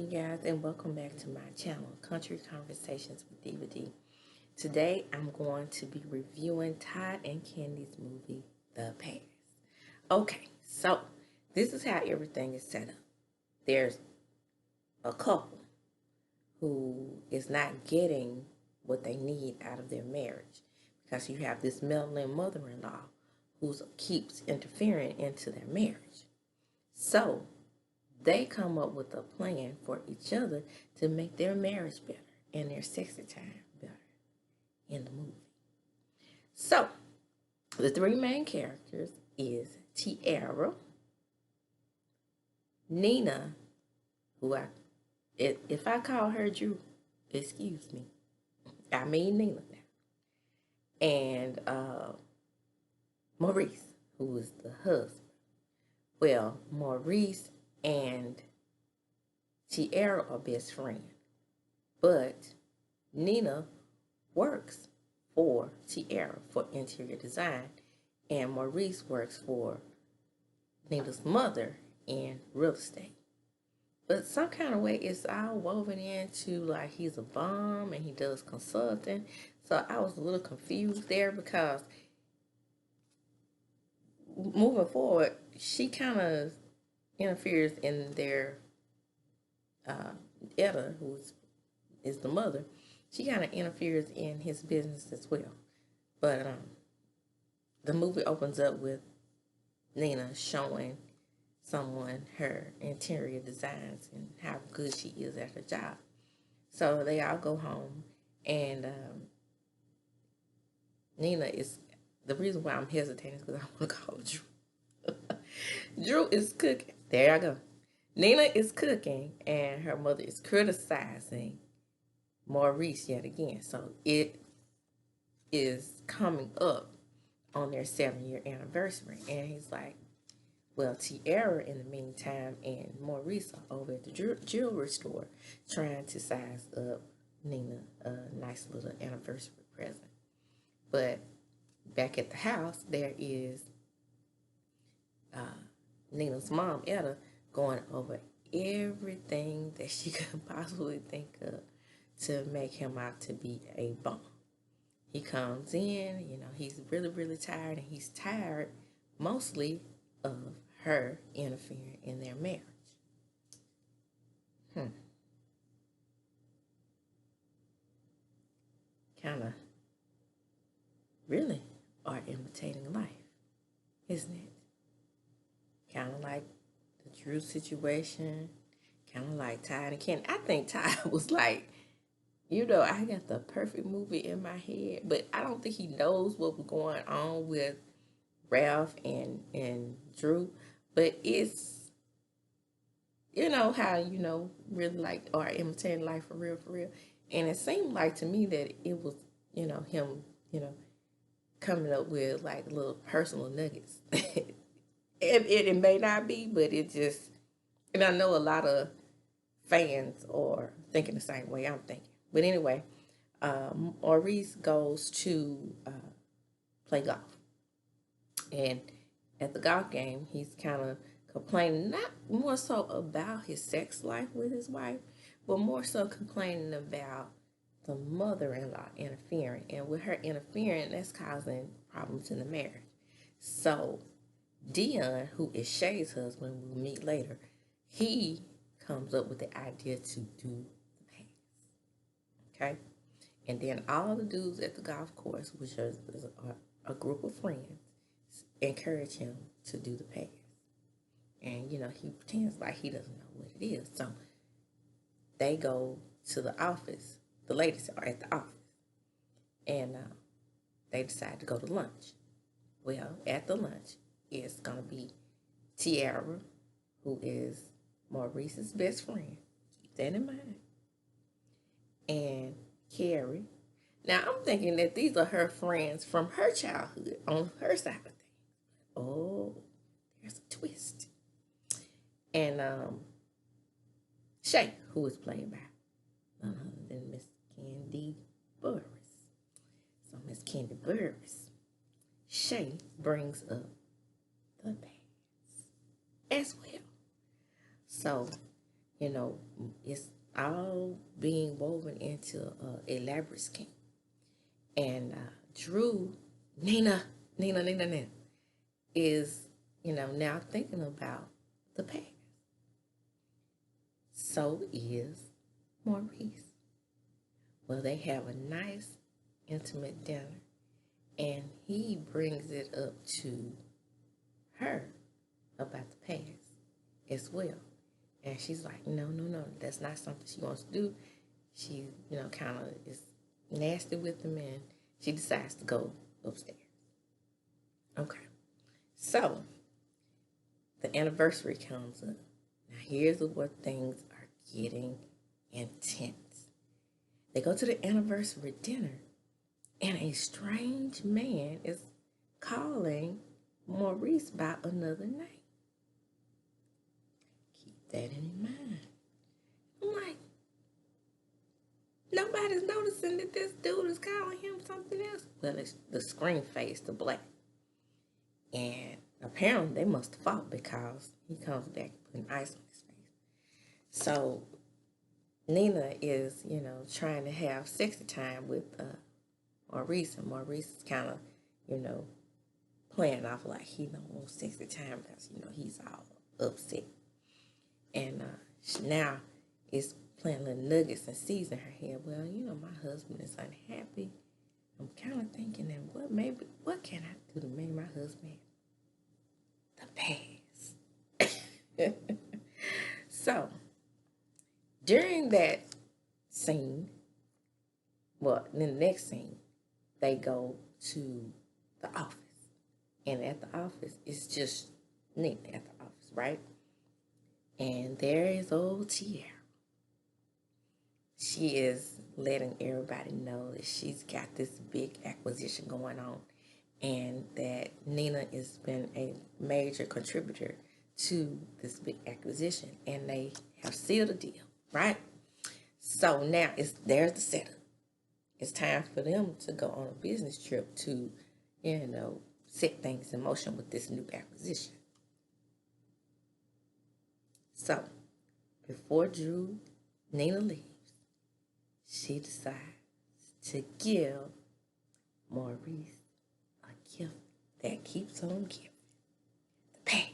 morning, guys, and welcome back to my channel, Country Conversations with Diva D. Today, I'm going to be reviewing Todd and Kandi's movie, The Past. Okay, so this is how everything is set up. There's a couple who is not getting what they need out of their marriage because you have this meddling mother-in-law who keeps interfering into their marriage. So they come up with a plan for each other to make their marriage better and their sexy time better in the movie. So the three main characters is Tiara, Nina, who if I call her Drew, excuse me, I mean Nina now, and Maurice, who is the husband. Well, Maurice and Tiara are best friends, but Nina works for Tiara for interior design, and Maurice works for Nina's mother in real estate. But some kind of way it's all woven into like he's a bum and he does consulting. So I was a little confused there because moving forward, she kind of interferes in their Etta, who is the mother. She kind of interferes in his business as well. But the movie opens up with Nina showing someone her interior designs and how good she is at her job. So they all go home, and Nina is, the reason why I'm hesitating is because I want to call Drew. Drew is cooking. There I go. Nina is cooking, and her mother is criticizing Maurice yet again. So it is coming up on their 7-year anniversary, and he's like, well, Tiara, in the meantime, and Maurice are over at the jewelry store trying to size up Nina a nice little anniversary present. But back at the house, there is Nina's mom, Etta, going over everything that she could possibly think of to make him out to be a bum. He comes in, he's really, really tired, and he's tired mostly of her interfering in their marriage. Kind of really are imitating life, isn't it? Kind of like the Drew situation, kind of like Todd and Ken. I think Todd was like, I got the perfect movie in my head, but I don't think he knows what was going on with Ralph and Drew. But it's, how, really like are imitating life for real. And it seemed like to me that it was, him, coming up with like little personal nuggets. It may not be, but it just, and I know a lot of fans are thinking the same way I'm thinking. But anyway, Maurice goes to play golf. And at the golf game, he's kind of complaining, not more so about his sex life with his wife, but more so complaining about the mother-in-law interfering. And with her interfering, that's causing problems in the marriage. So Dion, who is Shay's husband, we'll meet later, he comes up with the idea to do the pass. Okay? And then all the dudes at the golf course, which is a group of friends, encourage him to do the pass. And, he pretends like he doesn't know what it is. So they go to the office. The ladies are at the office. And they decide to go to lunch. Well, at the lunch, it's going to be Tiara, who is Maurice's best friend. Keep that in mind. And Carrie. Now, I'm thinking that these are her friends from her childhood on her side of things. Oh, there's a twist. And Shay, who is played by none other than Miss Kandi Burris. So Miss Kandi Burris, Shay brings up the past as well. So you know, it's all being woven into an elaborate scheme. And Drew, Nina is, now thinking about the past. So is Maurice. Well, they have a nice, intimate dinner, and he brings it up to her about the past as well. And she's like, no, that's not something she wants to do. She, kind of is nasty with him, and she decides to go upstairs. Okay. So, the anniversary comes up. Now, here's where things are getting intense. They go to the anniversary dinner, and a strange man is calling Maurice by another name. Keep that in mind. I'm like, nobody's noticing that this dude is calling him something else. Well, it's the screen fades to black. And apparently they must have fought because he comes back putting ice on his face. So Nina is, trying to have sexy time with Maurice. And Maurice is kind of, playing off like he don't want sexy time because, he's all upset. And now it's playing little nuggets and seeds in her head. Well, my husband is unhappy. I'm kind of thinking that what can I do to make my husband the past? So, during that scene, in the next scene, they go to the office. And at the office, it's just Nina at the office, right? And there is old Tiara. She is letting everybody know that she's got this big acquisition going on and that Nina has been a major contributor to this big acquisition, and they have sealed a deal, right? So now there's the setup. It's time for them to go on a business trip to, set things in motion with this new acquisition. So, before Nina leaves, she decides to give Maurice a gift that keeps on giving. The pass.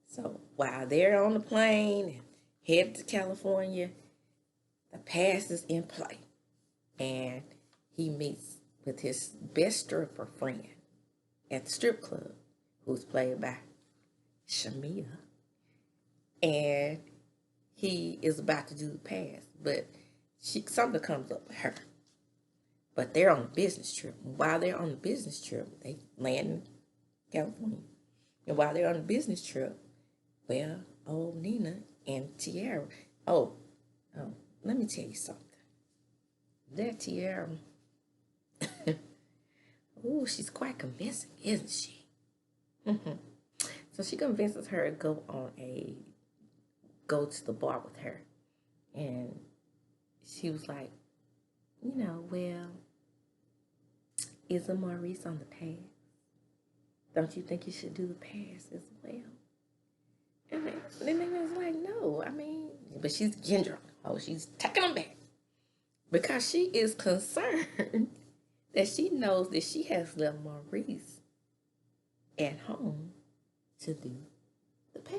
So while they're on the plane and headed to California, the pass is in play. And he meets with his best stripper friend at the strip club, who's played by Shamia. And he is about to do the pass, but something comes up with her. But they're on a business trip. And while they're on the business trip, they land in California. And while they're on the business trip, old Nina and Tiara. Oh, let me tell you something. That Tiara, she's quite convincing, isn't she? So she convinces her to go to the bar with her. And she was like, isn't Maurice on the pass? Don't you think you should do the pass as well? And then they was like, no, but she's getting drunk. Oh, she's taking them back. Because she is concerned that she knows that she has left Maurice at home to do the pass.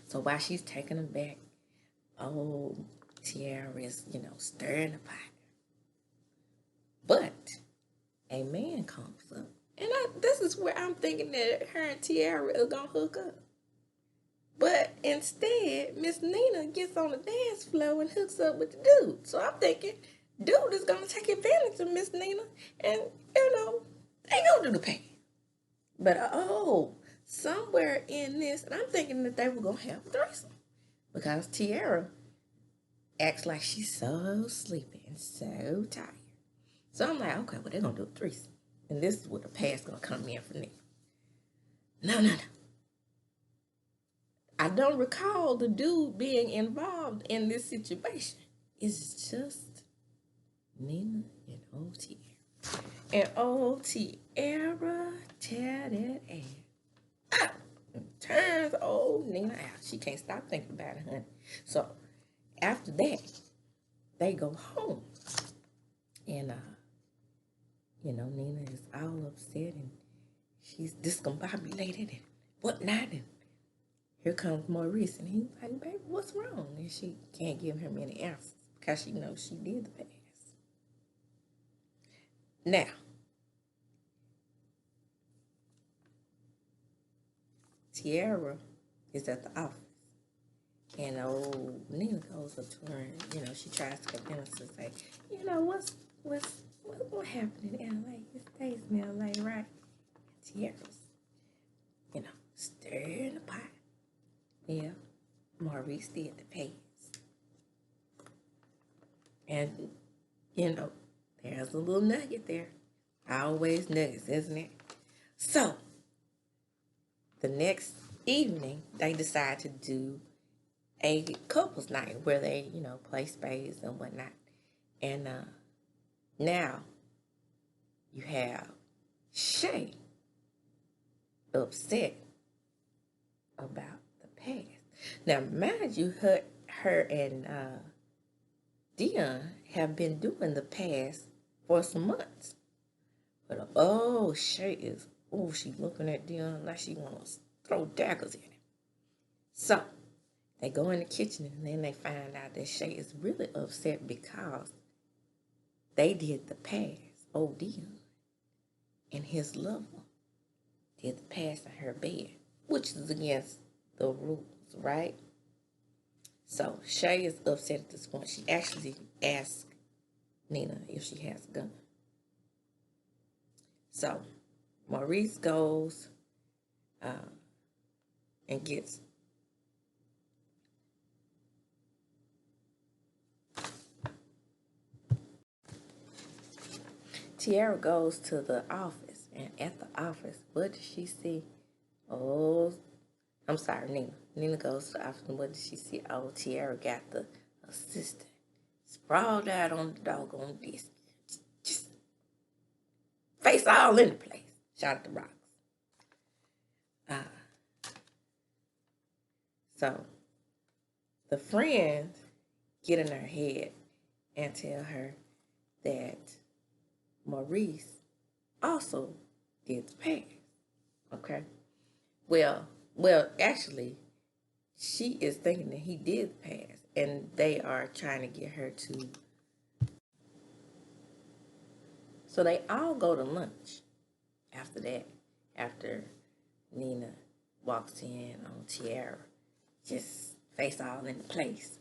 So while she's taking them back, Tiara is, stirring the pot. But a man comes up. And this is where I'm thinking that her and Tiara are going to hook up. But instead, Miss Nina gets on the dance floor and hooks up with the dude. So I'm thinking, dude is going to take advantage of Miss Nina and, they going to do the pass. But, somewhere in this, and I'm thinking that they were going to have a threesome. Because Tiara acts like she's so sleepy and so tired. So I'm like, okay, they're going to do a threesome. And this is where the pass going to come in for me. No. I don't recall the dude being involved in this situation. It's just Nina and old Tiara. And old Tiara tear that ass up and turns old whole Nina out. She can't stop thinking about it, honey. So after that, they go home. And, Nina is all upset and she's discombobulated and whatnot. And here comes Maurice, and he's like, baby, what's wrong? And she can't give him any answers because she knows she did the past. Now, Tiara is at the office. And old Nina goes up to her and, she tries to convince her to say, what's happening in LA? It stays in LA, right? And Tiara's, stirring the pot. Yeah, Maurice did the past. And, there's a little nugget there. Always nuggets, isn't it? So, the next evening, they decide to do a couples night where they, play spades and whatnot. And now you have Shay upset about the past. Now, mind you, her and Dion have been doing the past for some months. But Shay she's looking at Dion like she wants to throw daggers at him. So they go in the kitchen and then they find out that Shay is really upset because they did the past. Old Dion and his loved one did the past in her bed, which is against the rules, right? So Shay is upset at this point. She actually asked Nina if she has a gun. So Maurice goes and gets Tiara goes to the office, and at the office, what does she see? I'm sorry, Nina. Nina goes to the office, and what does she see? Tiara got the assistant sprawled out on the doggone desk. Just face all in the place. Shot at the rocks. So the friends get in her head and tell her that Maurice also did the past. Okay? Well, actually, she is thinking that he did the past, and they are trying to get her to. So they all go to lunch after that, after Nina walks in on Tiara, just face all in the place.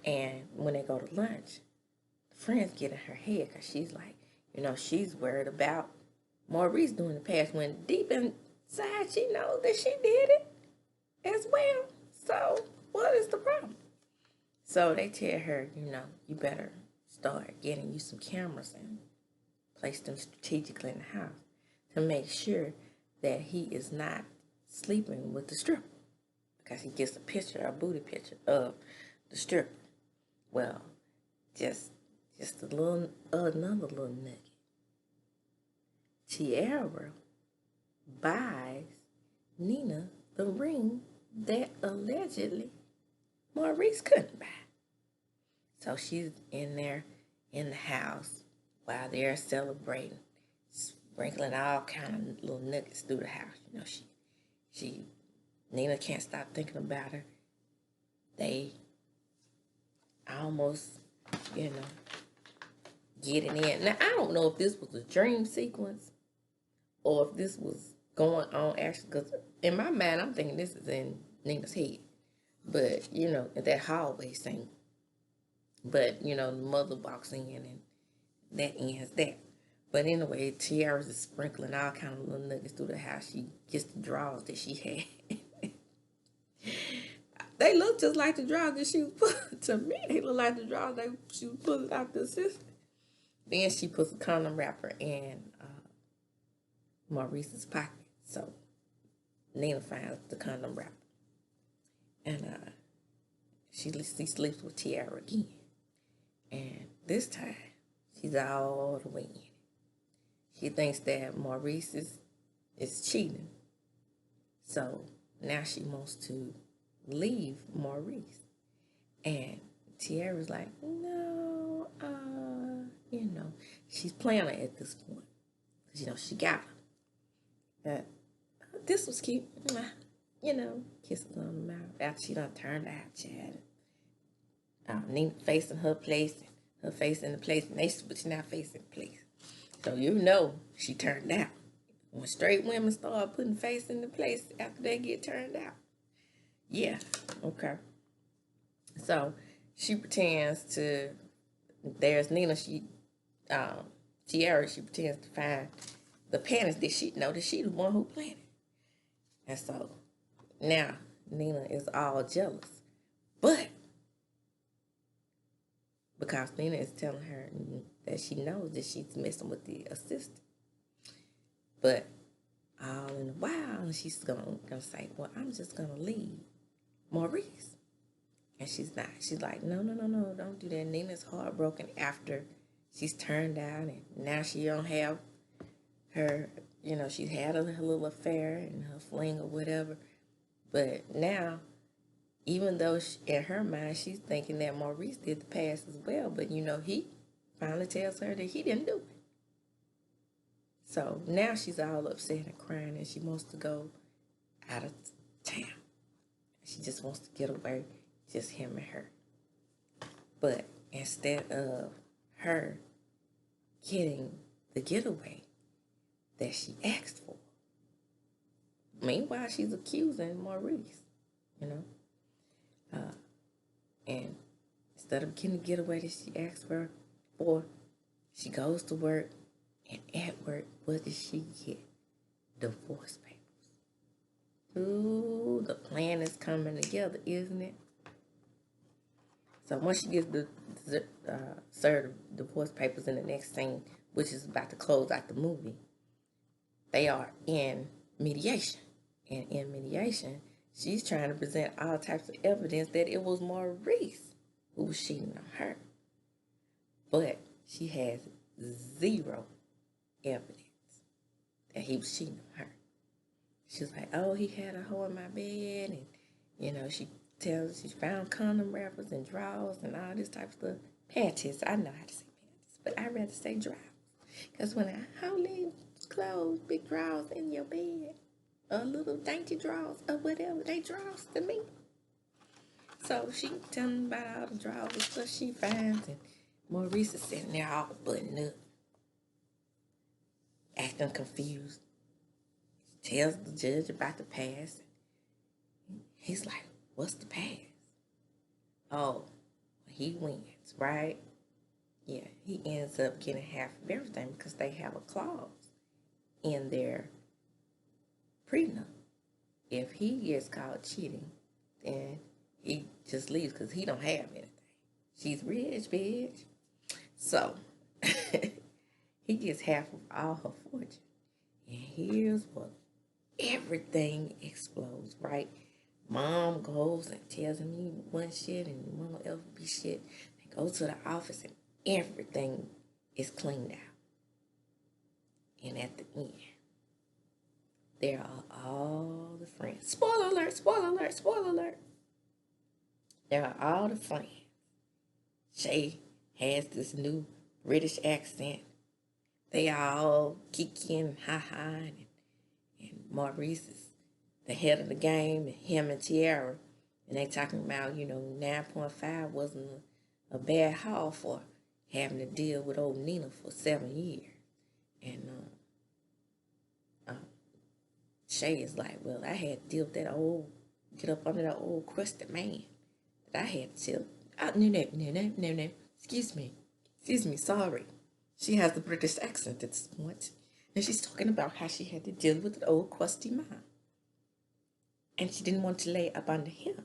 And when they go to lunch, the friends get in her head because she's like, she's worried about Maurice doing the past when deep inside she knows that she did it as well. So what is the problem? So they tell her, you better start getting you some cameras and place them strategically in the house to make sure that he is not sleeping with the stripper, because he gets a booty picture of the stripper. Well, just another little nugget. Tiara buys Nina the ring that allegedly Maurice couldn't buy. So she's in there in the house while they're celebrating, sprinkling all kind of little nuggets through the house. Nina can't stop thinking about her. They almost, get it in. Now, I don't know if this was a dream sequence or if this was going on actually, because in my mind, I'm thinking this is in Nina's head. But, that hallway scene. But, the mother walks in and that ends that. But anyway, Tiara's is sprinkling all kind of little nuggets through the house. She gets the drawers that she had. They look just like the drawers that she was putting. To me, they look like the drawers that she was pulling out the assistant. Then she puts a condom wrapper in Maurice's pocket. So Nina finds the condom wrapper. And she sleeps with Tiara again. And this time, she's all the way in. She thinks that Maurice is cheating. So now she wants to leave Maurice. And Tiara's like, no, she's playing it at this point. Because, she got her. This was cute. Kisses on the mouth. After she done turned out, Chad. Nina facing her place, and her face in the place, and they switching out face in place. So she turned out. When straight women start putting face in the place after they get turned out. Yeah, okay. So she pretends to, there's Nina, Tiara, she pretends to find the panties that she know that she the one who planted. And so now Nina is all jealous. But because Nina is telling her that she knows that she's messing with the assistant. But all in a while, she's gonna say, well, I'm just gonna leave Maurice. And she's not. She's like, no, don't do that. Nina's heartbroken after she's turned out, and now she don't have her, she's had her little affair and her fling or whatever. But now, even though in her mind, she's thinking that Maurice did the past as well, but he finally tells her that he didn't do it. So now she's all upset and crying, and she wants to go out of town. She just wants to get away, just him and her. But instead of her getting the getaway that she asked for, meanwhile, she's accusing Maurice, and instead of getting the getaway that she asked for, she goes to work, and at work, what does she get? Divorce papers. Ooh, the plan is coming together, isn't it? So once she gets served divorce papers in the next scene, which is about to close out the movie, they are in mediation. And in mediation, she's trying to present all types of evidence that it was Maurice who was cheating on her. But she has zero evidence that he was cheating on her. She's like, oh, he had a hole in my bed, and she tells she found condom wrappers and drawers and all this type of stuff. Panties. I know how to say panties, but I'd rather say drawers. Because when I leave clothes, big drawers in your bed, or little dainty drawers, or whatever, they drawers to me. So she telling about all the drawers and stuff she finds, and Maurice is sitting there all buttoned up, acting confused. He tells the judge about the past. He's like, what's the past? Oh, he wins, right? Yeah, he ends up getting half of everything because they have a clause in their prenup. If he gets caught cheating, then he just leaves because he don't have anything. She's rich, bitch. So, he gets half of all her fortune. And here's what everything explodes, right? Mom goes and tells me one shit and mama else be shit. They go to the office and everything is cleaned out. And at the end, there are all the friends. Spoiler alert, spoiler alert, spoiler alert. There are all the friends. Shay has this new British accent. They all kiki and ha-ha, and Maurice is the head of the game, and him and Tiara. And they talking about, 9.5 wasn't a bad haul for having to deal with old Nina for 7 years. And Shay is like, well, I had to deal with get up under that old crusted man. That I had to tell. No. Excuse me, sorry. She has the British accent at this point. And she's talking about how she had to deal with an old crusty man. And she didn't want to lay up under him.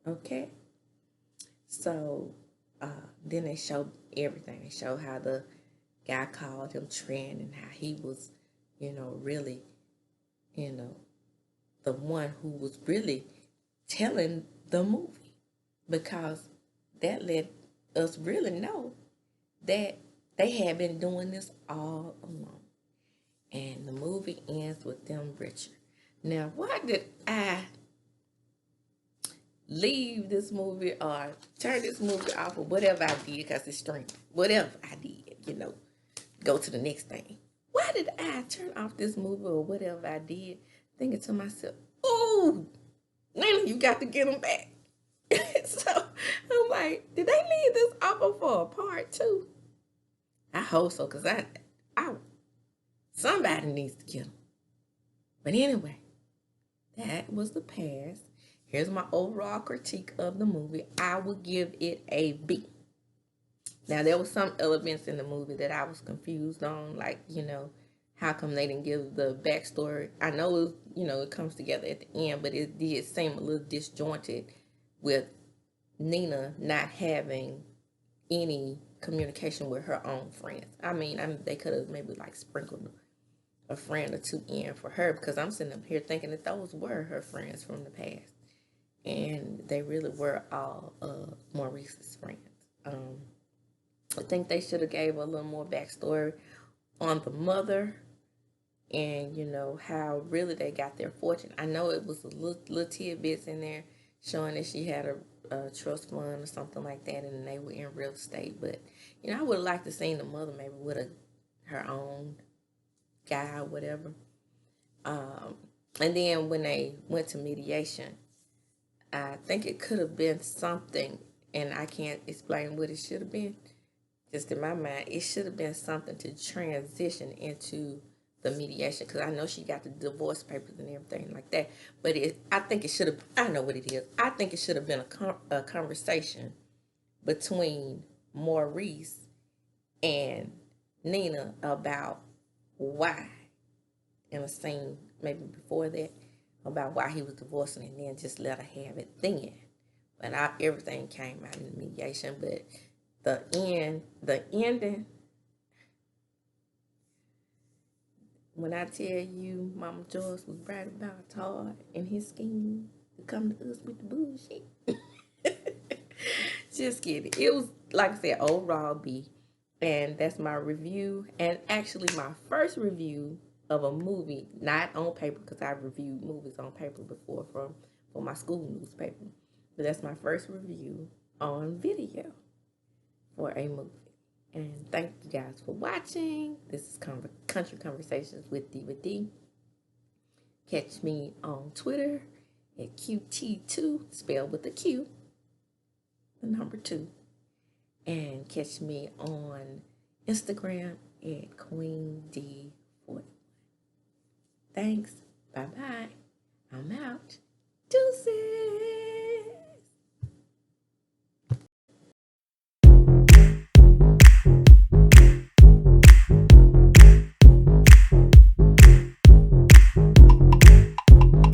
Okay? So, then they show everything. They show how the guy called him Trent and how he was, really, the one who was really telling the movie. Because that let us really know that they had been doing this all along. And the movie ends with them richer. Now, why did I leave this movie or turn this movie off or whatever I did because it's streaming. Whatever I did, go to the next thing. Why did I turn off this movie or whatever I did? Thinking to myself, ooh, Nana, you got to get them back. So I'm like, did they leave this offer for a part two? I hope so, because somebody needs to get them. But anyway, that was the past. Here's my overall critique of the movie. I would give it a B. Now, there was some elements in the movie that I was confused on, like, how come they didn't give the backstory? I know, it comes together at the end, but it did seem a little disjointed with Nina not having any communication with her own friends. I mean, they could have maybe like sprinkled a friend or two in for her, because I'm sitting up here thinking that those were her friends from the past, and they really were all Maurice's friends. I think they should have gave a little more backstory on the mother, and how really they got their fortune. I know it was a little tidbits in there showing that she had a trust fund or something like that, and they were in real estate. But I would have liked to seen the mother maybe with her own guy or whatever. And then when they went to mediation, I think it could have been something, and I can't explain what it should have been. Just in my mind, it should have been something to transition into the mediation, because I know she got the divorce papers and everything like that. But I think it should have, I know what it is. I think it should have been a conversation between Maurice and Nina about why, in a scene maybe before that, about why he was divorcing, and then just let her have it then. But everything came out in the mediation. But the ending, when I tell you Mama Joyce was right about Todd and his scheme to come to us with the bullshit. Just kidding. It was, like I said, overall B. And that's my review. And actually my first review of a movie, not on paper, because I've reviewed movies on paper before for my school newspaper. But that's my first review on video for a movie. And thank you guys for watching. This is Country Conversations with D. Catch me on Twitter at QT2, spelled with a Q, the number 2. And catch me on Instagram at QueenD40. Thanks. Bye-bye. I'm out.